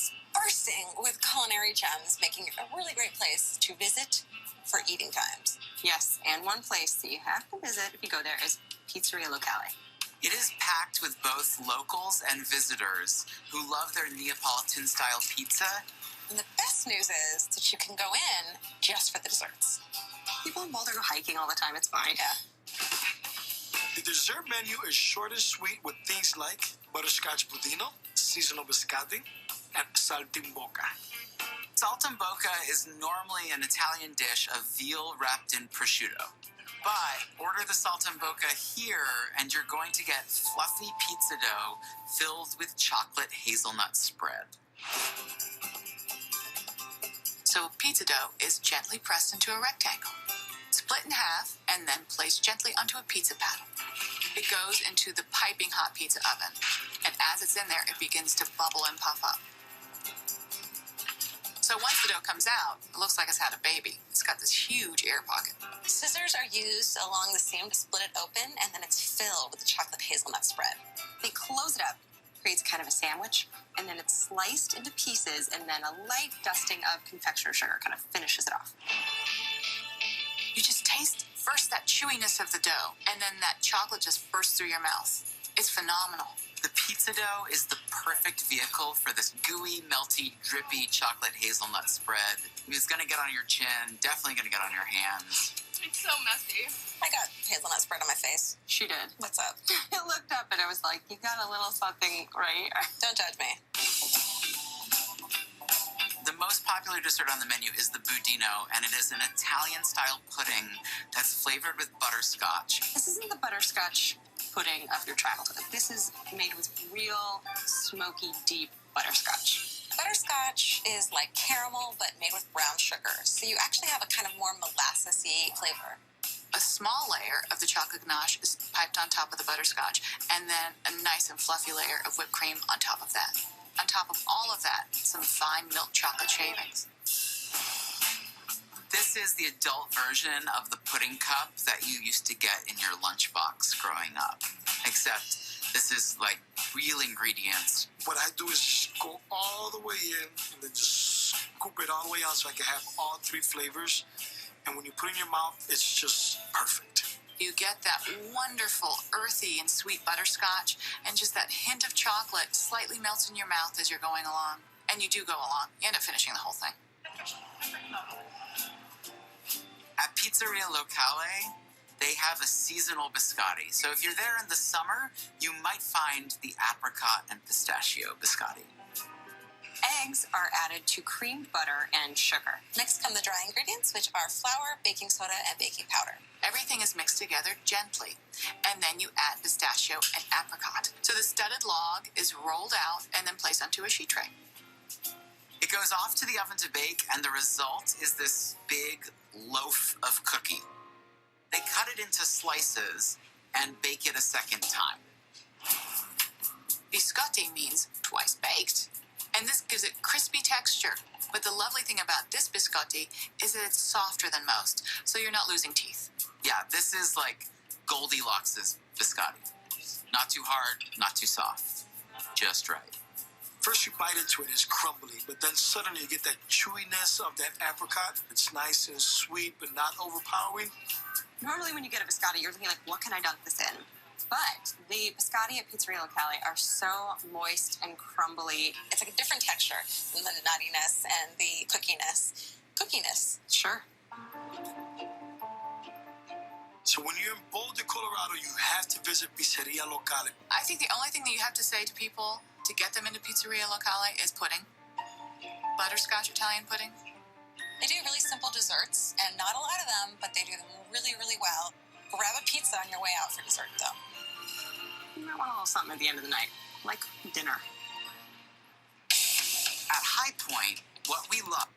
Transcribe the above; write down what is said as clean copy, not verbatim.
is bursting with culinary gems, making it a really great place to visit for eating times. Yes, and one place that you have to visit if you go there is Pizzeria Locale. It is packed with both locals and visitors who love their Neapolitan-style pizza. And the best news is that you can go in just for the desserts. People in Boulder go hiking all the time. It's fine. Yeah. The dessert menu is short and sweet with things like butterscotch budino, seasonal biscotti, and saltimbocca. Saltimbocca is normally an Italian dish of veal wrapped in prosciutto. But order the saltimbocca here, and you're going to get fluffy pizza dough filled with chocolate hazelnut spread. So pizza dough is gently pressed into a rectangle, split in half, and then placed gently onto a pizza paddle. It goes into the piping hot pizza oven, and as it's in there, it begins to bubble and puff up. So once the dough comes out, it looks like it's had a baby. It's got this huge air pocket. Scissors are used along the seam to split it open, and then it's filled with the chocolate hazelnut spread. They close it up, creates kind of a sandwich, and then it's sliced into pieces, and then a light dusting of confectioner sugar kind of finishes it off. You just taste first that chewiness of the dough, and then that chocolate just bursts through your mouth. It's phenomenal. The pizza dough is the perfect vehicle for this gooey, melty, drippy chocolate hazelnut spread. It's going to get on your chin, definitely going to get on your hands. It's so messy. I got hazelnut spread on my face. She did. What's up? I looked up and I was like, you got a little something right. Don't judge me. The most popular dessert on the menu is the budino, and it is an Italian-style pudding that's flavored with butterscotch. This isn't the butterscotch pudding of your childhood. This is made with real, smoky, deep butterscotch. Butterscotch is like caramel, but made with brown sugar. So you actually have a kind of more molassesy flavor. A small layer of the chocolate ganache is piped on top of the butterscotch, and then a nice and fluffy layer of whipped cream on top of that. On top of all of that, some fine milk chocolate shavings. This is the adult version of the pudding cup that you used to get in your lunchbox growing up. Except this is like real ingredients. What I do is just go all the way in and then just scoop it all the way out so I can have all three flavors. And when you put it in your mouth, it's just perfect. You get that wonderful, earthy and sweet butterscotch, and just that hint of chocolate slightly melts in your mouth as you're going along. And you do go along. You end up finishing the whole thing. At Pizzeria Locale, they have a seasonal biscotti. So if you're there in the summer, you might find the apricot and pistachio biscotti. Eggs are added to creamed butter and sugar. Next come the dry ingredients, which are flour, baking soda, and baking powder. Everything is mixed together gently, and then you add pistachio and apricot. So the studded log is rolled out and then placed onto a sheet tray. It goes off to the oven to bake, and the result is this big loaf of cookie. They cut it into slices and bake it a second time. Biscotti means twice baked, and this gives it crispy texture. But the lovely thing about this biscotti is that it's softer than most, so you're not losing teeth. Yeah, this is like Goldilocks' biscotti. Not too hard, not too soft. Just right. First you bite into it, it's crumbly, but then suddenly you get that chewiness of that apricot. It's nice and sweet, but not overpowering. Normally when you get a biscotti, you're thinking like, what can I dunk this in? But the biscotti at Pizzeria Locale are so moist and crumbly. It's like a different texture than the nuttiness and the cookiness. Cookiness. Sure. So when you're in Boulder, Colorado, you have to visit Pizzeria Locale. I think the only thing that you have to say to people to get them into Pizzeria Locale is pudding. Butterscotch Italian pudding. They do really simple desserts, and not a lot of them, but they do them really, really well. Grab a pizza on your way out for dessert, though. You might want a little something at the end of the night, like dinner. At High Point, what we love